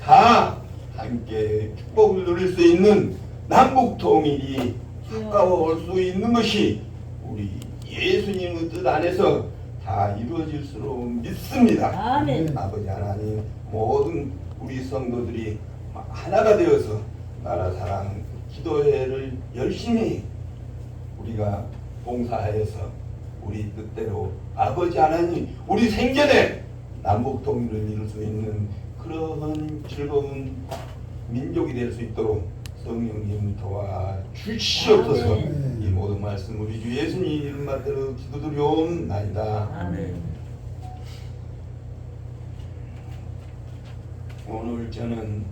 다 함께 축복을 누릴 수 있는 남북 통일이 가까워올 수 있는 것이 우리 예수님의 뜻 안에서 다 이루어질 수로 믿습니다. 아멘. 아버지 하나님, 모든 우리 성도들이 하나가 되어서 나라 사랑 기도회를 열심히 우리가 봉사하여서 우리 뜻대로 아버지 하나님 우리 생전에 남북 통일을 이룰 수 있는 그러한 즐거운 민족이 될 수 있도록 성령님 도와 주시옵소서. 이 모든 말씀 우리 주 예수님 이름 받들어 기도드리옵나이다. 아멘. 오늘 저는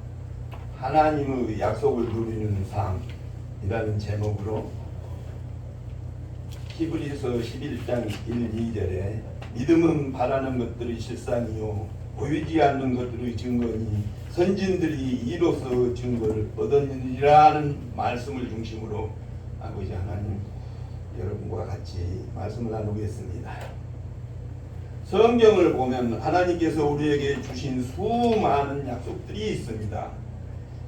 하나님의 약속을 누리는 삶이라는 제목으로 히브리서 11장 1, 2절에 믿음은 바라는 것들의 실상이요 보이지 않는 것들의 증거니 선진들이 이로써 증거를 얻었느니라는 말씀을 중심으로 아버지 하나님 여러분과 같이 말씀을 나누겠습니다. 성경을 보면 하나님께서 우리에게 주신 수많은 약속들이 있습니다.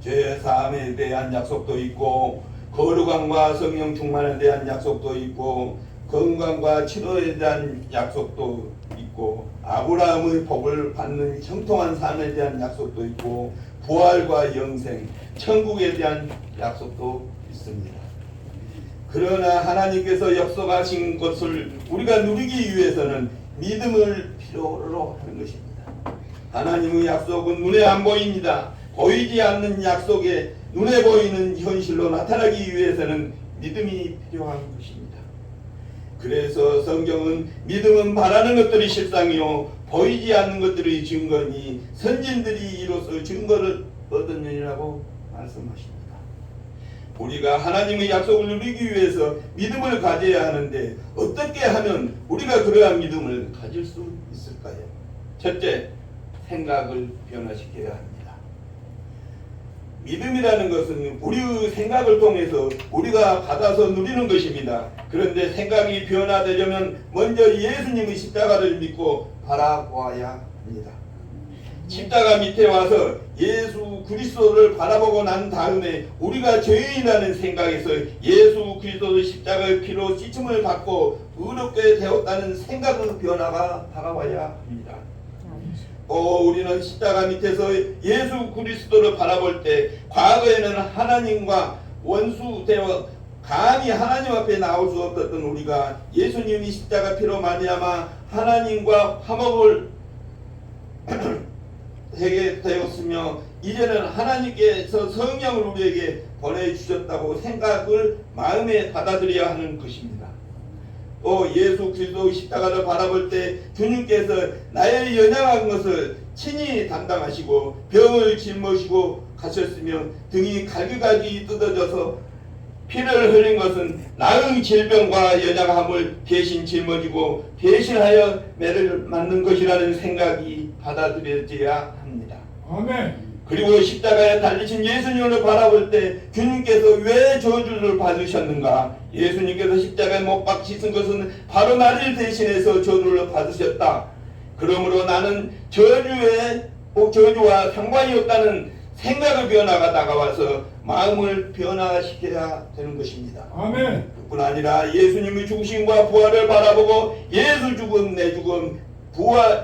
죄 사함에 대한 약속도 있고 거룩함과 성령 충만에 대한 약속도 있고 건강과 치료에 대한 약속도 있고 아브라함의 복을 받는 형통한 삶에 대한 약속도 있고 부활과 영생, 천국에 대한 약속도 있습니다. 그러나 하나님께서 약속하신 것을 우리가 누리기 위해서는 믿음을 필요로 하는 것입니다. 하나님의 약속은 눈에 안 보입니다. 보이지 않는 약속에 눈에 보이는 현실로 나타나기 위해서는 믿음이 필요한 것입니다. 그래서 성경은 믿음은 바라는 것들이 실상이요 보이지 않는 것들의 증거니 선진들이 이로써 증거를 얻었느니라고 말씀하십니다. 우리가 하나님의 약속을 누리기 위해서 믿음을 가져야 하는데 어떻게 하면 우리가 그러한 믿음을 가질 수 있을까요? 첫째, 생각을 변화시켜야 합니다. 믿음이라는 것은 우리의 생각을 통해서 우리가 받아서 누리는 것입니다. 그런데 생각이 변화되려면 먼저 예수님의 십자가를 믿고 바라보아야 합니다. 십자가 밑에 와서 예수 그리스도를 바라보고 난 다음에 우리가 죄인이라는 생각에서 예수 그리스도의 십자가의 피로 씻음을 받고 의롭게 되었다는 생각의 변화가 다가와야 합니다. 우리는 십자가 밑에서 예수 그리스도를 바라볼 때 과거에는 하나님과 원수되어 감히 하나님 앞에 나올 수 없었던 우리가 예수님이 십자가 피로 말미암아 하나님과 화목을 하게 되었으며 이제는 하나님께서 성령을 우리에게 보내주셨다고 생각을 마음에 받아들여야 하는 것입니다. 또 예수 그리스도의 십자가를 바라볼 때 주님께서 나의 연약한 것을 친히 담당하시고 병을 짊어지고 가셨으며 등이 갈기갈기 뜯어져서 피를 흘린 것은 나의 질병과 연약함을 대신 짊어지고 대신하여 매를 맞는 것이라는 생각이 받아들여져야 합니다. 아멘. 그리고 십자가에 달리신 예수님을 바라볼 때 주님께서 왜 저주를 받으셨는가? 예수님께서 십자가에 못 박히신 것은 바로 나를 대신해서 저주를 받으셨다. 그러므로 나는 저주와 상관이 없다는 생각의 변화가 다가와서 마음을 변화시켜야 되는 것입니다. 아멘. 뿐 아니라 예수님의 죽으심과 부활을 바라보고 예수 죽음 내 죽음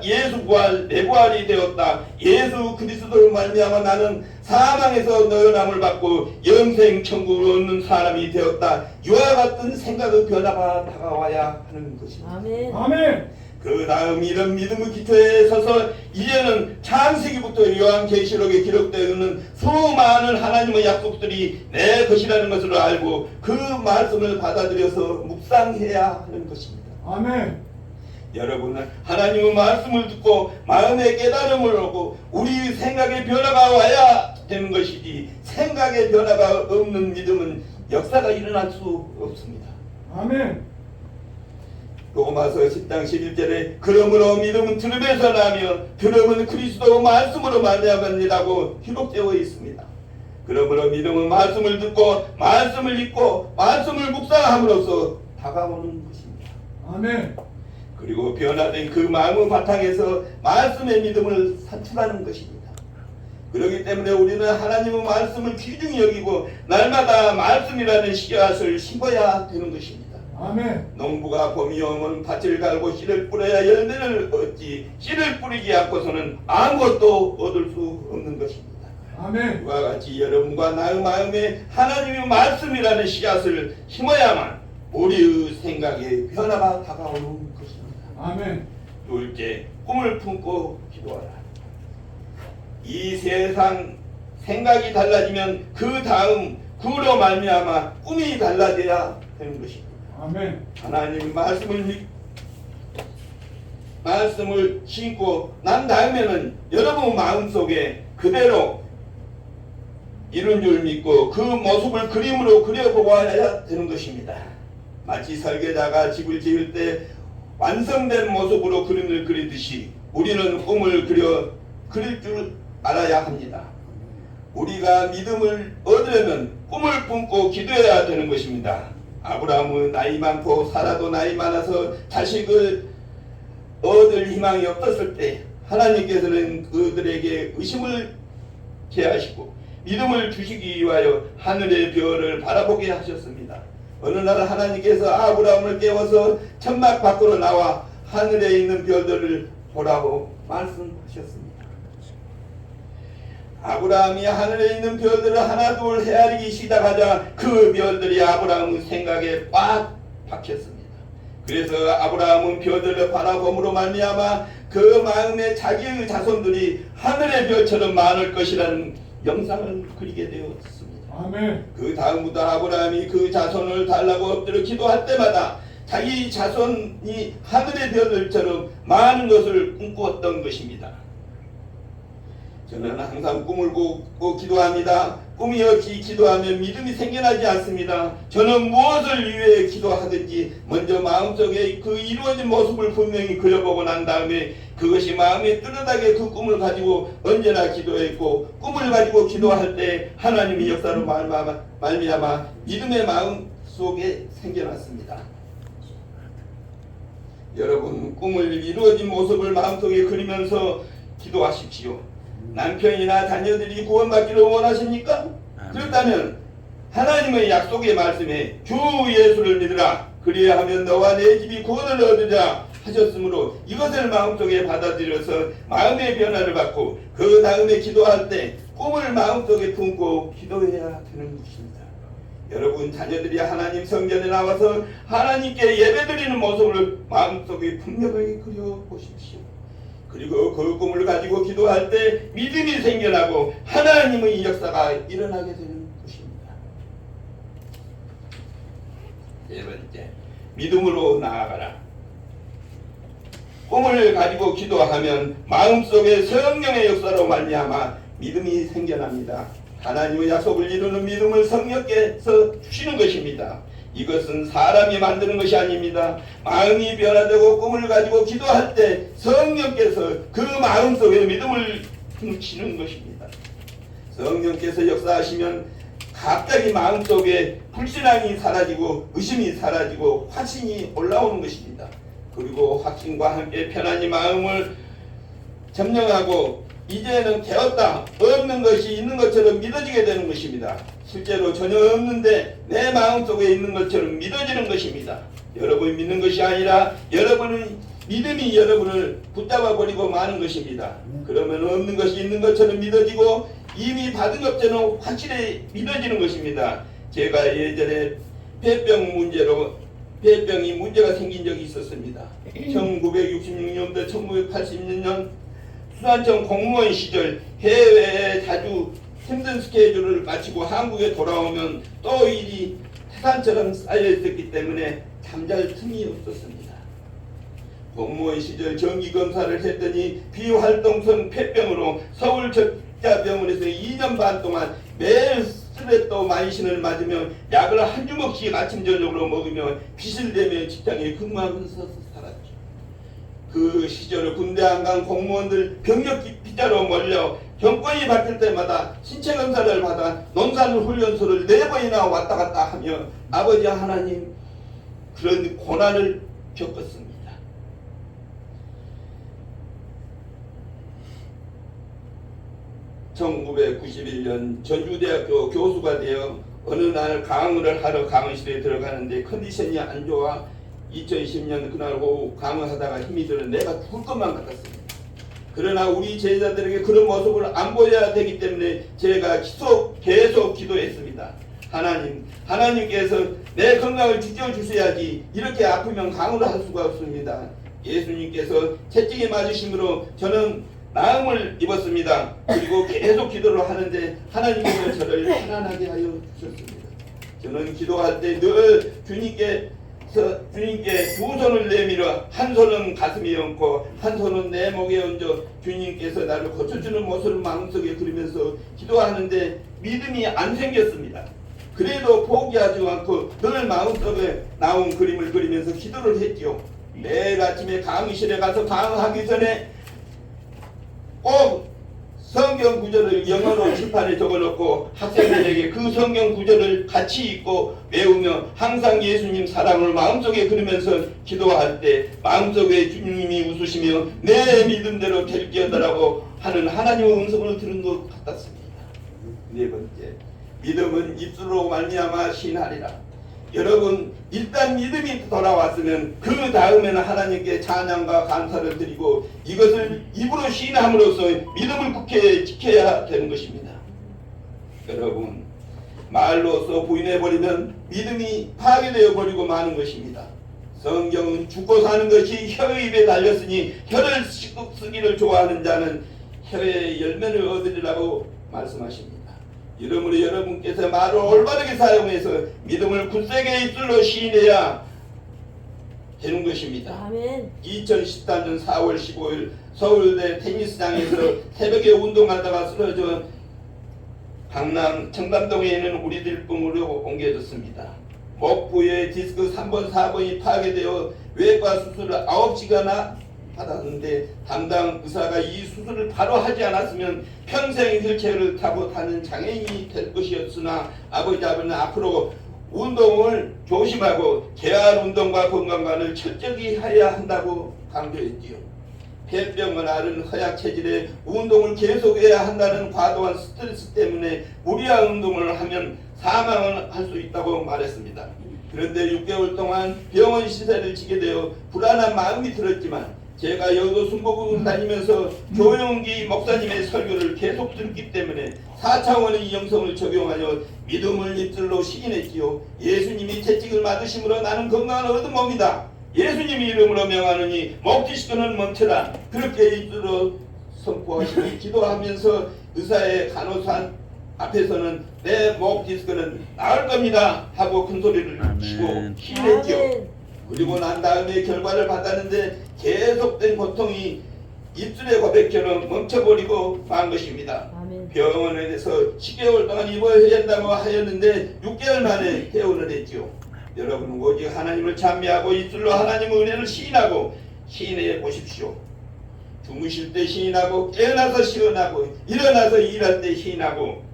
예수 부활 내 부활이 되었다. 예수 그리스도를 말미암아 나는 사망에서 너연함을 받고 영생 천국을 얻는 사람이 되었다. 이와 같은 생각의 변화가 다가와야 하는 것입니다. 아멘. 아멘. 그 다음 이런 믿음의 기초에 서서 이제는 창세기부터 요한계시록에 기록되어 있는 수많은 하나님의 약속들이 내 것이라는 것을 알고 그 말씀을 받아들여서 묵상해야 하는 것입니다. 아멘. 여러분은 하나님의 말씀을 듣고 마음의 깨달음을 얻고 우리 생각의 변화가 와야 되는 것이지 생각의 변화가 없는 믿음은 역사가 일어날 수 없습니다. 아멘. 로마서 10장 11절에 그러므로 믿음은 들음에서 나며 들음은 그리스도 말씀으로 말미암았니라고 기록되어 있습니다. 그러므로 믿음은 말씀을 듣고 말씀을 읽고 말씀을 묵상함으로써 다가오는 것입니다. 아멘. 그리고 변화된 그 마음의 바탕에서 말씀의 믿음을 산출하는 것입니다. 그렇기 때문에 우리는 하나님의 말씀을 귀중히 여기고 날마다 말씀이라는 씨앗을 심어야 되는 것입니다. 아멘. 농부가 봄이 오면 밭을 갈고 씨를 뿌려야 열매를 얻지, 씨를 뿌리지 않고서는 아무것도 얻을 수 없는 것입니다. 아멘. 이와 같이 여러분과 나의 마음에 하나님의 말씀이라는 씨앗을 심어야만 우리의 생각에 변화가 다가오는 것입니다. 아멘. 둘째, 꿈을 품고 기도하라. 이 세상 생각이 달라지면 그 다음 그로 말미암아 꿈이 달라져야 되는 것입니다. 아멘. 하나님 말씀을 신고 난 다음에는 여러분 마음속에 그대로 이룬 줄 믿고 그 모습을 그림으로 그려보아야 되는 것입니다. 마치 설계자가 집을 지을 때 완성된 모습으로 그림을 그리듯이 우리는 꿈을 그릴 줄 알아야 합니다. 우리가 믿음을 얻으려면 꿈을 품고 기도해야 되는 것입니다. 아브라함은 나이 많고 사라도 나이 많아서 자식을 얻을 희망이 없었을 때 하나님께서는 그들에게 의심을 제하시고 믿음을 주시기 위하여 하늘의 별을 바라보게 하셨습니다. 어느 날 하나님께서 아브라함을 깨워서 천막 밖으로 나와 하늘에 있는 별들을 보라고 말씀하셨습니다. 아브라함이 하늘에 있는 별들을 하나 둘 헤아리기 시작하자 그 별들이 아브라함의 생각에 꽉 박혔습니다. 그래서 아브라함은 별들을 바라봄으로 말미암아 그 마음에 자기의 자손들이 하늘의 별처럼 많을 것이라는 영상을 그리게 되었습니다. 아멘. 그 다음부터 아브라함이 그 자손을 달라고 엎드려 기도할 때마다 자기 자손이 하늘의 별들처럼 많은 것을 꿈꾸었던 것입니다. 저는 항상 꿈을 꾸고 기도합니다. 꿈이 없이 기도하면 믿음이 생겨나지 않습니다. 저는 무엇을 위해 기도하든지 먼저 마음속에 그 이루어진 모습을 분명히 그려보고 난 다음에 그것이 마음에 뚜렷하게 그 꿈을 가지고 언제나 기도했고 꿈을 가지고 기도할 때 하나님의 역사로 말미암아 믿음의 마음 속에 생겨났습니다. 여러분 꿈을 이루어진 모습을 마음속에 그리면서 기도하십시오. 남편이나 자녀들이 구원받기를 원하십니까? 그렇다면 하나님의 약속의 말씀에 주 예수를 믿으라 그리야 하면 너와 내 집이 구원을 얻으리라 하셨으므로 이것을 마음속에 받아들여서 마음의 변화를 받고 그 다음에 기도할 때 꿈을 마음속에 품고 기도해야 되는 것입니다. 여러분 자녀들이 하나님 성전에 나와서 하나님께 예배드리는 모습을 마음속에 분명하게 그려보십시오. 그리고 그 꿈을 가지고 기도할 때 믿음이 생겨나고 하나님의 역사가 일어나게 되는 것입니다. 세 번째, 믿음으로 나아가라. 꿈을 가지고 기도하면 마음속에 성령의 역사로 말미암아 믿음이 생겨납니다. 하나님의 약속을 이루는 믿음을 성령께서 주시는 것입니다. 이것은 사람이 만드는 것이 아닙니다. 마음이 변화되고 꿈을 가지고 기도할 때 성령께서 그 마음속에 믿음을 주시는 것입니다. 성령께서 역사하시면 갑자기 마음속에 불신앙이 사라지고 의심이 사라지고 확신이 올라오는 것입니다. 그리고 확신과 함께 편안히 마음을 점령하고 이제는 되었다, 없는 것이 있는 것처럼 믿어지게 되는 것입니다. 실제로 전혀 없는데 내 마음속에 있는 것처럼 믿어지는 것입니다. 여러분이 믿는 것이 아니라 여러분의 믿음이 여러분을 붙잡아 버리고 마는 것입니다. 그러면 없는 것이 있는 것처럼 믿어지고 이미 받은 것처럼 확실히 믿어지는 것입니다. 제가 예전에 폐병이 문제가 생긴 적이 있었습니다. 1966년부터 1980년 수산청 공무원 시절 해외에 자주 힘든 스케줄을 마치고 한국에 돌아오면 또 일이 태산처럼 쌓여있었기 때문에 잠잘 틈이 없었습니다. 공무원 시절 정기검사를 했더니 비활동성 폐병으로 서울 적자병원에서 2년 반 동안 매일 스트레또 마이신을 맞으며 약을 한 주먹씩 아침 저녁으로 먹으며 빚을 내며 직장에 근무하면서 살았죠. 그 시절에 군대 안 간 공무원들 병력 빗자루 몰려 정권이 바뀔 때마다 신체 검사를 받아 논산 훈련소를 4번이나 왔다 갔다 하며 아버지 하나님 그런 고난을 겪었습니다. 1991년 전주대학교 교수가 되어 어느 날 강의를 하러 강의실에 들어가는데 컨디션이 안 좋아 2010년 그날 오후 강의하다가 힘이 들어 내가 죽을 것만 같았습니다. 그러나 우리 제자들에게 그런 모습을 안 보여야 되기 때문에 제가 계속 기도했습니다. 하나님께서 내 건강을 지켜주셔야지 이렇게 아프면 강의를 할 수가 없습니다. 예수님께서 채찍에 맞으심으로 저는 나음을 입었습니다. 그리고 계속 기도를 하는데 하나님께서 저를 편안하게 하여 주셨습니다. 저는 기도할 때 늘 주님께 두 손을 내밀어 한 손은 가슴에 얹고 한 손은 내 목에 얹어 주님께서 나를 고쳐주는 모습을 마음속에 그리면서 기도하는데 믿음이 안 생겼습니다. 그래도 포기하지 않고 늘 마음속에 나온 그림을 그리면서 기도를 했지요. 매일 아침에 강의실에 가서 강의하기 전에 꼭 성경 구절을 영어로 칠판에 적어놓고 학생들에게 그 성경 구절을 같이 읽고 외우며 항상 예수님 사랑을 마음속에 그리면서 기도할 때 마음속에 주님이 웃으시며 내 믿음대로 될지어다라고 하는 하나님의 음성을 들은 것 같았습니다. 네 번째, 믿음은 입술로 말미암아 시인하리라. 여러분 일단 믿음이 돌아왔으면 그 다음에는 하나님께 찬양과 감사를 드리고 이것을 입으로 시인함으로써 믿음을 굳게 지켜야 되는 것입니다. 여러분 말로써 부인해버리면 믿음이 파괴되어 버리고 마는 것입니다. 성경은 죽고 사는 것이 혀의 입에 달렸으니 혀를 쓰기를 좋아하는 자는 혀의 열매를 얻으리라고 말씀하십니다. 이러므로 여러분께서 말을 올바르게 사용해서 믿음을 굳세게 입술로 시인해야 되는 것입니다. 아멘. 2014년 4월 15일 서울대 테니스장에서 새벽에 운동하다가 쓰러져 강남 청담동에 있는 우리들 병으로 옮겨졌습니다. 목 부위의 디스크 3번, 4번이 파괴되어 외과 수술을 9시간이나 받았는데 담당 의사가 이 수술을 바로 하지 않았으면 평생 휠체어를 타고 타는 장애인이 될 것이었으나 아버지는 앞으로 운동을 조심하고 재활 운동과 건강관을 철저히 해야 한다고 강조했지요. 폐병을 앓은 허약 체질에 운동을 계속해야 한다는 과도한 스트레스 때문에 무리한 운동을 하면 사망을 할 수 있다고 말했습니다. 그런데 6개월 동안 병원 시설을 지게 되어 불안한 마음이 들었지만 제가 여의도 순복음을 다니면서 조용기 목사님의 설교를 계속 듣기 때문에 4차원의 영성을 적용하여 믿음을 입술로 시인했지요. 예수님이 채찍을 맞으심으로 나는 건강을 얻은 몸이다. 예수님의 이름으로 명하느니 목 디스크는 멈춰라. 그렇게 입술로 선포하시고 기도하면서 의사의 간호사 앞에서는 내 목 디스크는 나을 겁니다 하고 큰 소리를 치고 시인했지요. 그리고 난 다음에 결과를 받았는데 계속된 고통이 입술의 고백처럼 멈춰버리고 만 것입니다. 아멘. 병원에서 10개월 동안 입원해야 한다고 하였는데 6개월 만에 퇴원을 했죠. 여러분 오직 하나님을 찬미하고 입술로 하나님의 은혜를 시인하고 시인해 보십시오. 주무실 때 시인하고 깨어나서 시인하고 일어나서 일할 때 시인하고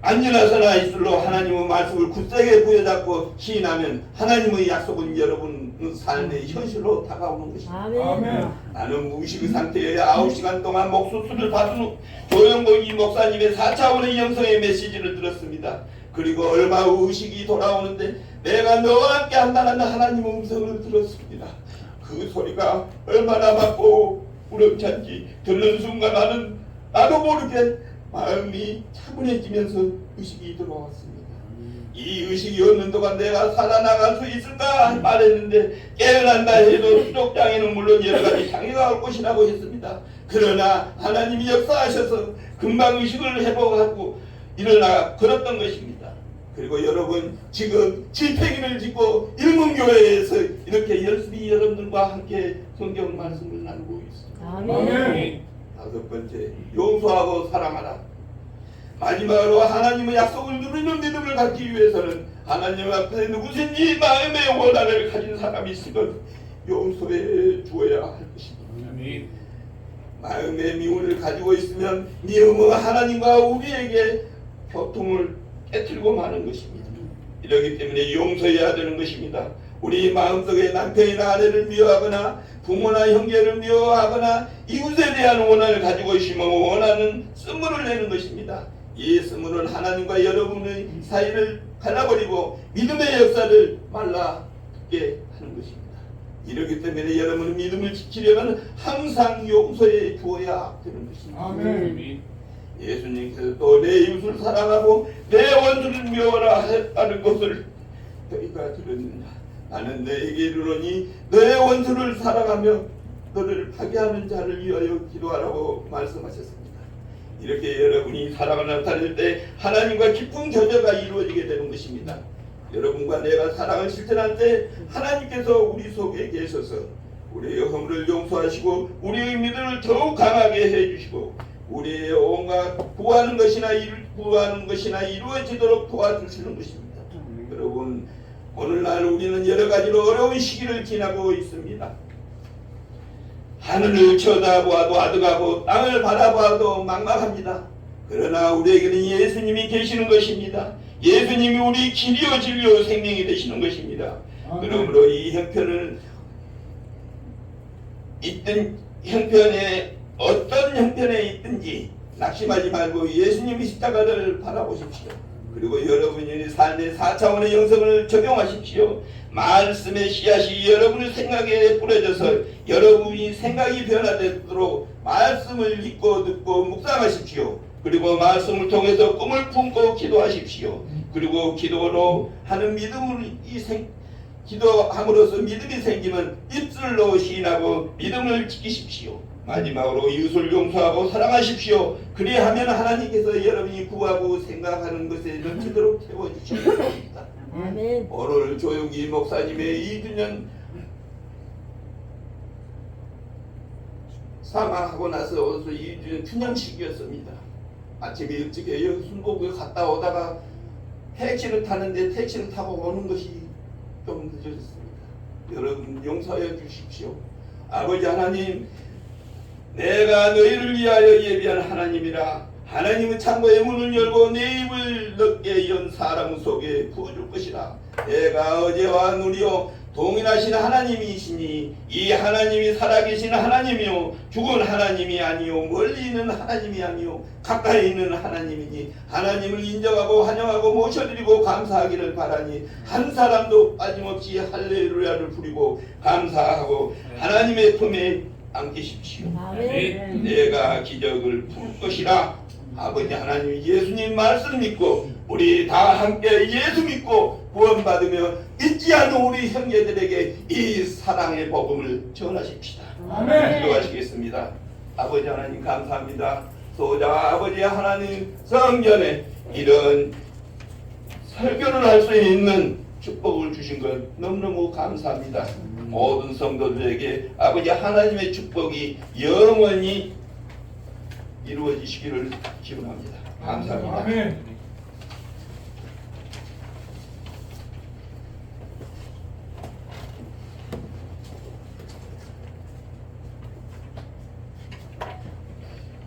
안일하서나 입술로 하나님의 말씀을 굳세게 부여잡고 시인하면 하나님의 약속은 여러분 삶의 현실로 다가오는 것입니다. 아멘. 나는 무의식 상태에 9시간 동안 목수술을 받은 후 조영복이 목사님의 4차원의 영성의 메시지를 들었습니다. 그리고 얼마 후 의식이 돌아오는데 내가 너와 함께 한다는 하나님의 음성을 들었습니다. 그 소리가 얼마나 맑고 우렁찬지 듣는 순간 나도 모르게 마음이 차분해지면서 의식이 들어왔습니다. 이 의식이 없는 동안 내가 살아나갈 수 있을까 말했는데 깨어난다 해도 수족장에는 물론 여러 가지 장애가 올 것이라고 했습니다. 그러나 하나님이 역사하셔서 금방 의식을 회복하고 일어나 걸었던 것입니다. 그리고 여러분 지금 집회기를 짓고 일문교회에서 이렇게 열심히 여러분들과 함께 성경 말씀을 나누고 있습니다. 아멘. 다섯 번째, 용서하고 사랑하라. 마지막으로 하나님의 약속을 누리는 믿음을 갖기 위해서는 하나님 앞에 누구든지 마음의 원한을 가진 사람이 있으면 용서해 주어야 할 것입니다. 마음의 미움을 가지고 있으면 미움은 하나님과 우리에게 교통을 깨뜨리고 마는 것입니다. 이러기 때문에 용서해야 되는 것입니다. 우리 마음속에 남편이나 아내를 미워하거나 부모나 형제를 미워하거나 이웃에 대한 원한을 가지고 있으면 원하는 쓴물을 내는 것입니다. 이 쓴물은 하나님과 여러분의 사이를 갈라버리고 믿음의 역사를 말라붙게 하는 것입니다. 이렇기 때문에 여러분은 믿음을 지키려면 항상 용서해 주어야 되는 것입니다. 아멘. 예수님께서 또 내 이웃을 사랑하고 내 원수를 미워하라 하는 것을 너희가 들었느냐. 나는 너에게 이르노니 너의 원수를 사랑하며 너를 파괴하는 자를 위하여 기도하라고 말씀하셨습니다. 이렇게 여러분이 사랑을 나타낼 때 하나님과 깊은 교제가 이루어지게 되는 것입니다. 여러분과 내가 사랑을 실천할 때 하나님께서 우리 속에 계셔서 우리의 허물을 용서하시고 우리의 믿음을 더욱 강하게 해주시고 우리의 온갖 구하는 것이나 이루어지도록 도와주시는 것입니다. 여러분, 오늘날 우리는 여러 가지로 어려운 시기를 지나고 있습니다. 하늘을 쳐다보아도 아득하고 땅을 바라봐도 막막합니다. 그러나 우리에게는 예수님이 계시는 것입니다. 예수님이 우리 길이요 진리요 생명이 되시는 것입니다. 그러므로 이 형편에 어떤 형편에 있든지 낙심하지 말고 예수님의 십자가를 바라보십시오. 그리고 여러분이 삶의 4차원의 영성을 적용하십시오. 말씀의 씨앗이 여러분의 생각에 뿌려져서 여러분이 생각이 변화되도록 말씀을 읽고 듣고 묵상하십시오. 그리고 말씀을 통해서 꿈을 품고 기도하십시오. 그리고 기도로 하는 기도함으로써 믿음이 생기면 입술로 시인하고 믿음을 지키십시오. 마지막으로 이웃을 용서하고 사랑하십시오. 그리하면 하나님께서 여러분이 구하고 생각하는 것에 넘치도록 채워주실 것입니다. 오늘 조용기 목사님의 2주년 사망하고 나서 2주년 춘향식이었습니다. 아침에 일찍 여기 순복에 갔다 오다가 택시를 타는데 택시를 타고 오는 것이 좀 늦어졌습니다. 여러분 용서해 주십시오. 아버지 하나님, 내가 너희를 위하여 예비한 하나님이라. 하나님은 창고의 문을 열고 내 입을 넓게 연 사람 속에 부어줄 것이라. 내가 어제와 누리요 동일하신 하나님이시니 이 하나님이 살아계신 하나님이요 죽은 하나님이 아니요 멀리 있는 하나님이 아니요 가까이 있는 하나님이니 하나님을 인정하고 환영하고 모셔드리고 감사하기를 바라니 한 사람도 빠짐없이 할렐루야를 부리고 감사하고 하나님의 품에 안기십시오. 내가 기적을 풀 것이라. 아버지 하나님, 예수님 말씀 믿고 우리 다 함께 예수 믿고 구원받으며 잊지 않은 우리 형제들에게 이 사랑의 복음을 전하십시다. 아멘. 기도하시겠습니다. 아버지 하나님 감사합니다. 소자 아버지 하나님 성전에 이런 설교를 할 수 있는 축복을 주신 것 너무너무 감사합니다. 모든 성도들에게 아버지 하나님의 축복이 영원히 이루어지시기를 기원합니다. 감사합니다. 아멘.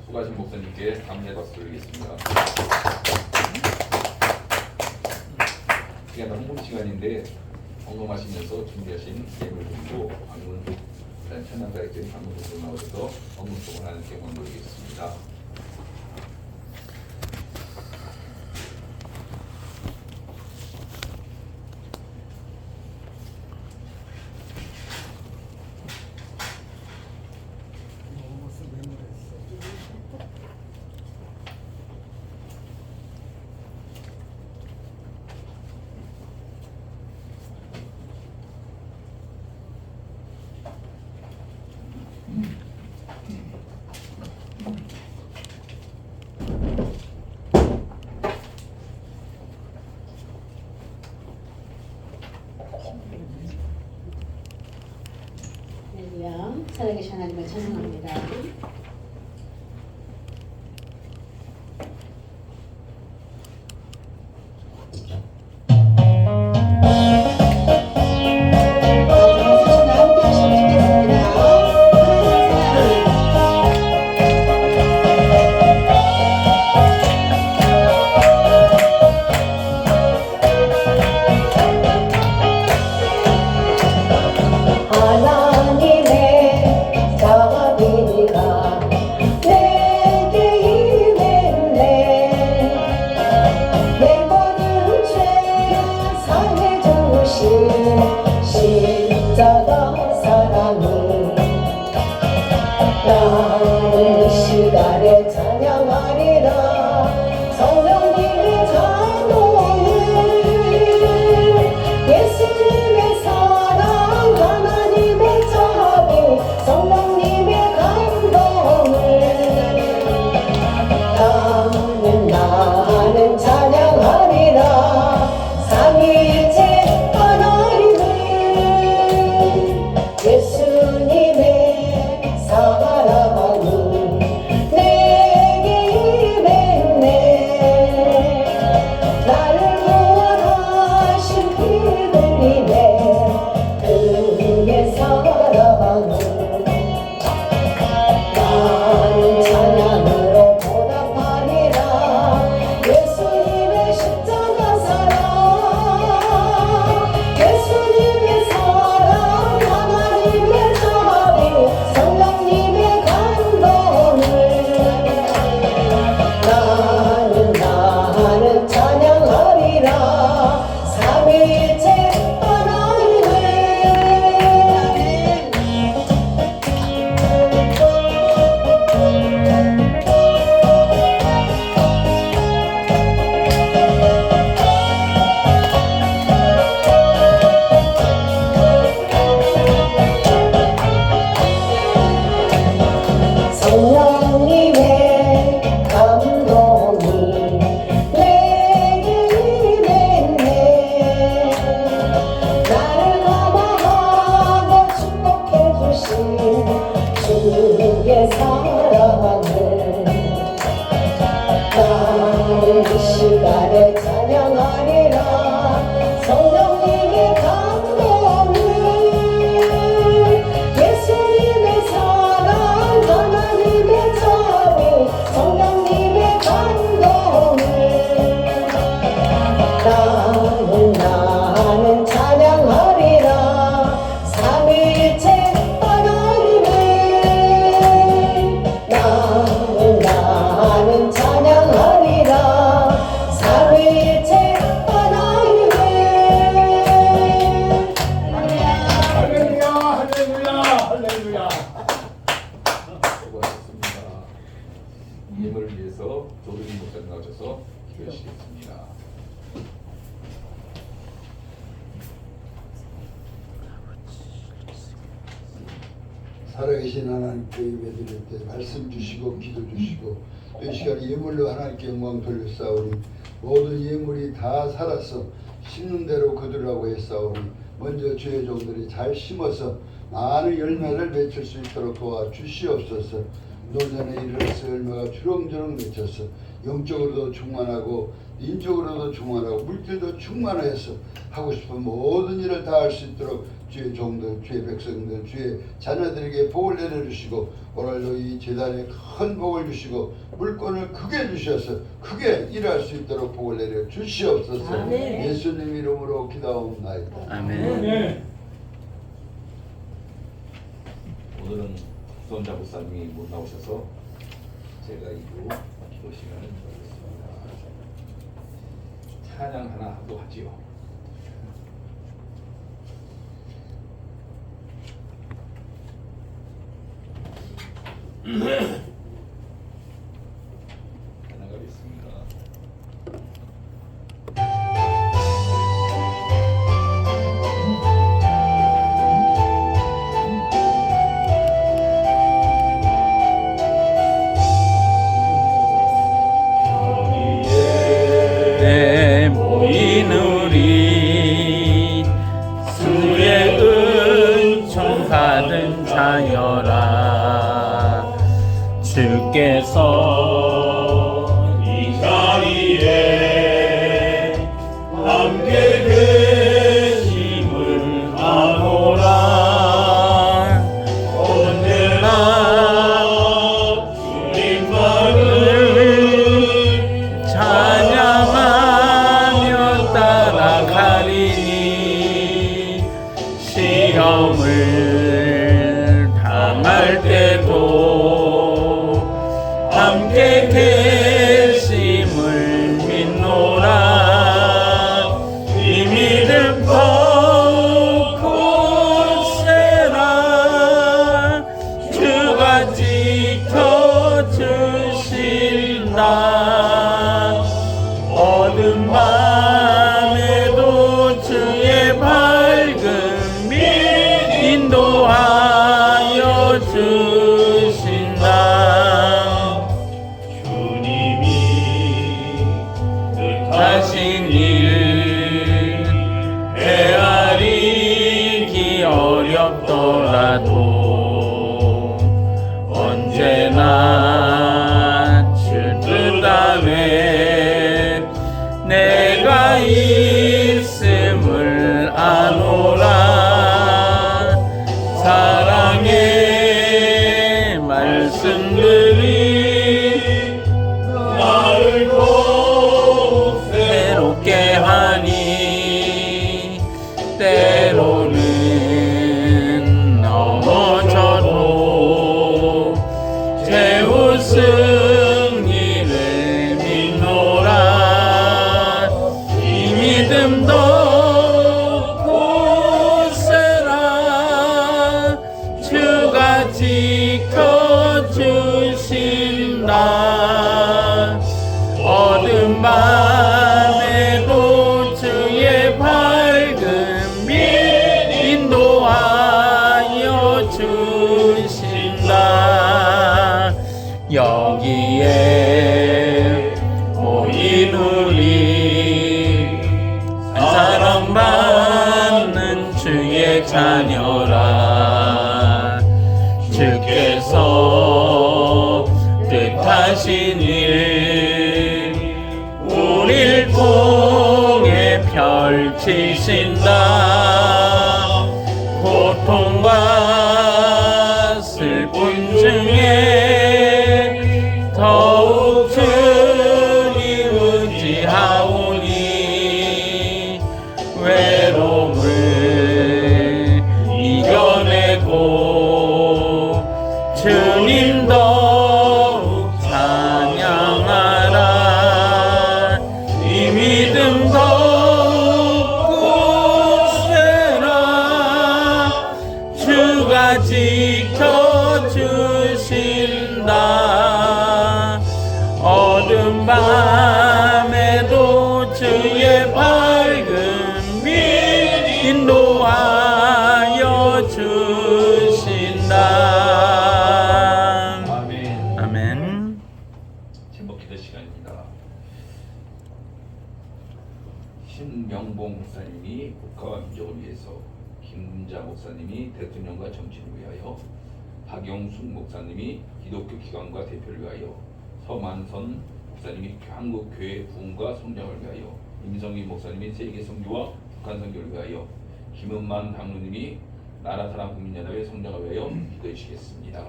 수고하신 목사님께 감사의 박수 드리겠습니다. 시간 홍보 시간인데 헌금하시면서 준비하신 예물 정도 방문 천안사역된 방문 정도 나오셔서 헌금 소원하는 경험 드리겠습니다. 살아계신 하나님을 찬양합니다. 나는 이 시간에 찬양하리라 성령님의 감동을 예수님의 사랑 하나님의 자비 성령님의 감동을 나는 찬양하리라 삼위일체 하나님을 나는 찬양하리라 삼위일체 하나님을 할렐루야, 할렐루야, 할렐루야. 수고하셨습니다. 예물을 위해서 조르기 목사님 나오셔서 기도하시겠습니다. 살아계신 하나님께 예배드릴 때 말씀 주시고 기도 주시고 또 이 시간 예물로 하나님께 영광 돌려싸우니 모든 예물이 다 살아서 심는 대로 거두라고 했사오니 먼저 주의 종들이 잘 심어서 많은 열매를 맺힐 수 있도록 도와주시옵소서. 노전에 이르러서 열매가 주렁주렁 맺혀서 영적으로도 충만하고 인적으로도 충만하고 물질도 충만해서 하고 싶은 모든 일을 다 할 수 있도록 주의 종들, 주의 백성들, 주의 자녀들에게 복을 내려주시고 오늘도 이 재단에 큰 복을 주시고 물건을 크게 주셔서 크게 일할 수 있도록 복을 내려 주시옵소서. 아멘. 예수님 이름으로 기도하옵나이다. 아멘. 오늘은 구선자 목사님이 못 나오셔서 제가 이후 기도 시간을 갖겠습니다. 찬양 하나 하고 하지요. 나가겠습니다. 내 모인 우리 주의 은총 받은 자여라 주께서 이 자리에 함께 계심을 아노라 언제나 주님만을 찬양하며 따라가리니 시험을 당할 때도 함께 계심을 믿노라 이 믿음 더욱 굳세라 주가 지켜주신다 어두운 밤에도 주의 밝은 빛 인도하여 주신다 주님이 뜻하신 일 헤아리기 어렵더라도 언제나 주 뜻 안에 내가 있음을 아노라 사랑의 말씀들이 나를 더욱 새롭게 하니 때로는 넘어져도 제 우승리를 믿노라 이 믿음도 굳세라 주가 지켜주신다 어두운 밤에도 주의 밝은 빛 인도하여 주신다 여기에 모인 우리 사랑받는 주의 자녀라 주께서 뜻하 하신 일 우릴 통해 펼치신다. 고통과 슬픔 중에 더욱 주님 의지하오니 외로움을 이겨내고 주님 더욱 찬양하라. 이 믿음 더욱 굳세라. 주가 지켜주신다. 어둠 밤에도 주의 밝은 빛 인도하여 주신다. 아멘. 아멘. 제목 기도 시간입니다. 신명봉 목사님이 국가와 민족을 위해서, 김문자 목사님이 대통령과 정치를 위하여, 박영숙 목사님이 기독교 기관과 대표를 위하여, 서만선 목사님이 한국 교회 부흥과 성장을 위하여, 임성희 목사님이 세계 선교와 북한 선교를 위하여, 김은만 당무님이 나라 사랑 국민연합의 성장을 위하여 기도해 주시겠습니다.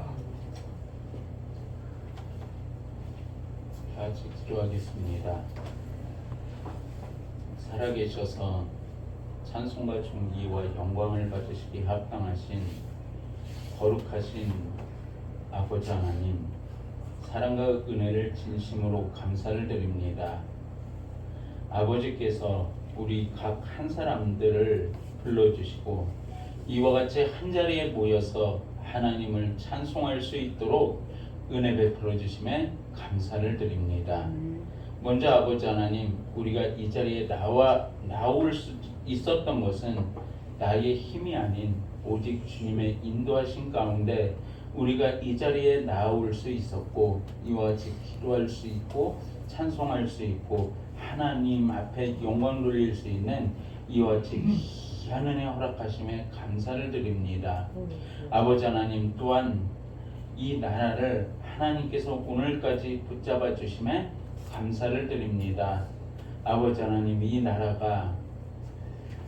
같이 기도하겠습니다. 살아계셔서 찬송과 존귀와 영광을 받으시기 합당하신 거룩하신 아버지 하나님, 사랑과 은혜를 진심으로 감사를 드립니다. 아버지께서 우리 각 한 사람들을 불러주시고 이와 같이 한자리에 모여서 하나님을 찬송할 수 있도록 은혜 베풀어 주심에 감사를 드립니다. 먼저 아버지 하나님, 우리가 이 자리에 나올 수 있었던 것은 나의 힘이 아닌 오직 주님의 인도하신 가운데 우리가 이 자리에 나올 수 있었고, 이와 같이 기도할 수 있고 찬송할 수 있고 하나님 앞에 영광 돌릴 수 있는 이와 같이 귀한 은혜 허락하심에 감사를 드립니다. 아버지 하나님, 또한 이 나라를 하나님께서 오늘까지 붙잡아 주심에 감사를 드립니다. 아버지 하나님, 이 나라가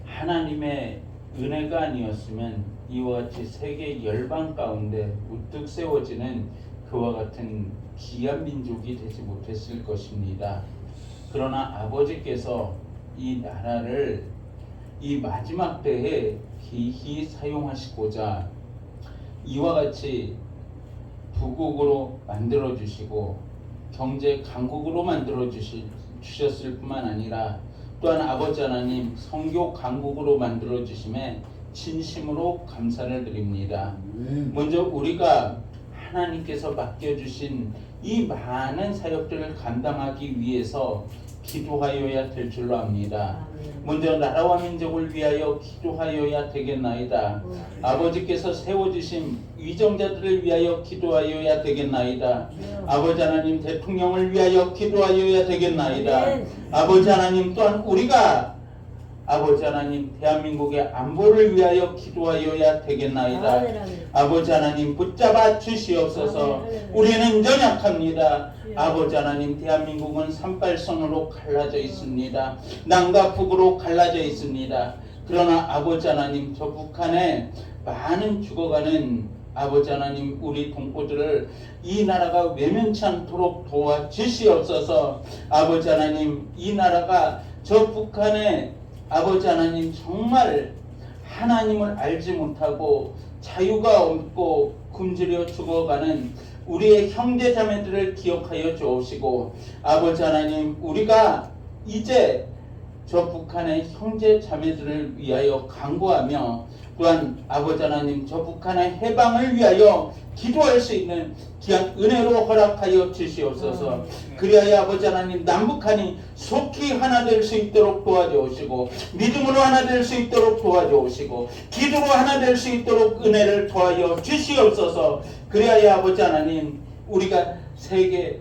하나님의 은혜가 아니었으면 이와 같이 세계 열방 가운데 우뚝 세워지는 그와 같은 귀한 민족이 되지 못했을 것입니다. 그러나 아버지께서 이 나라를 이 마지막 때에 기히 사용하시고자 이와 같이 부국으로 만들어 주시고 경제 강국으로 만들어 주셨을 뿐만 아니라 또한 아버지 하나님 선교 강국으로 만들어 주심에 진심으로 감사를 드립니다. 먼저 우리가 하나님께서 맡겨주신 이 많은 사역들을 감당하기 위해서 기도하여야 될 줄로 압니다. 먼저 나라와 민족을 위하여 기도하여야 되겠나이다. 아버지께서 세워주신 위정자들을 위하여 기도하여야 되겠나이다. 아버지 하나님 대통령을 위하여 기도하여야 되겠나이다. 아버지 하나님 또한 우리가 아버지 하나님 대한민국의 안보를 위하여 기도하여야 되겠나이다. 아버지 하나님 붙잡아 주시옵소서. 우리는 연약합니다. 아버지 하나님 대한민국은 산발선으로 갈라져 있습니다. 남과 북으로 갈라져 있습니다. 그러나 아버지 하나님 저 북한에 많은 죽어가는 아버지 하나님 우리 동포들을 이 나라가 외면치 않도록 도와주시옵소서. 아버지 하나님 이 나라가 저 북한에 아버지 하나님 정말 하나님을 알지 못하고 자유가 없고 굶주려 죽어가는 우리의 형제 자매들을 기억하여 주옵시고 아버지 하나님 우리가 이제 저 북한의 형제 자매들을 위하여 간구하며 또한 아버지 하나님 저 북한의 해방을 위하여 기도할 수 있는 귀한 은혜로 허락하여 주시옵소서. 그리하여 아버지 하나님 남북한이 속히 하나 될 수 있도록 도와주시고 믿음으로 하나 될 수 있도록 도와주시고 기도로 하나 될 수 있도록 은혜를 더하여 주시옵소서. 그리하여 아버지 하나님 우리가 세계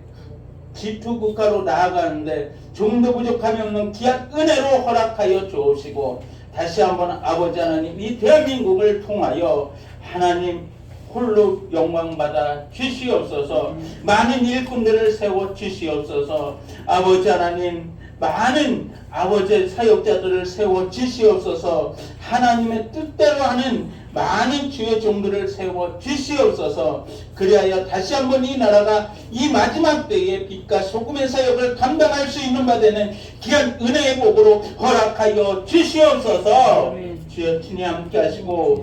G2 국가로 나아가는데 좀도 부족함이 없는 귀한 은혜로 허락하여 주옵시고 다시 한번 아버지 하나님 이 대한민국을 통하여 하나님 홀로 영광받아 주시옵소서. 많은 일꾼들을 세워 주시옵소서. 아버지 하나님, 많은 아버지의 사역자들을 세워 주시옵소서. 하나님의 뜻대로 하는 많은 주의 종들을 세워 주시옵소서. 그리하여 다시 한번 이 나라가 이 마지막 때에 빛과 소금의 사역을 감당할 수 있는 바 되는 귀한 은혜의 복으로 허락하여 주시옵소서. 주여 친히 함께 하시고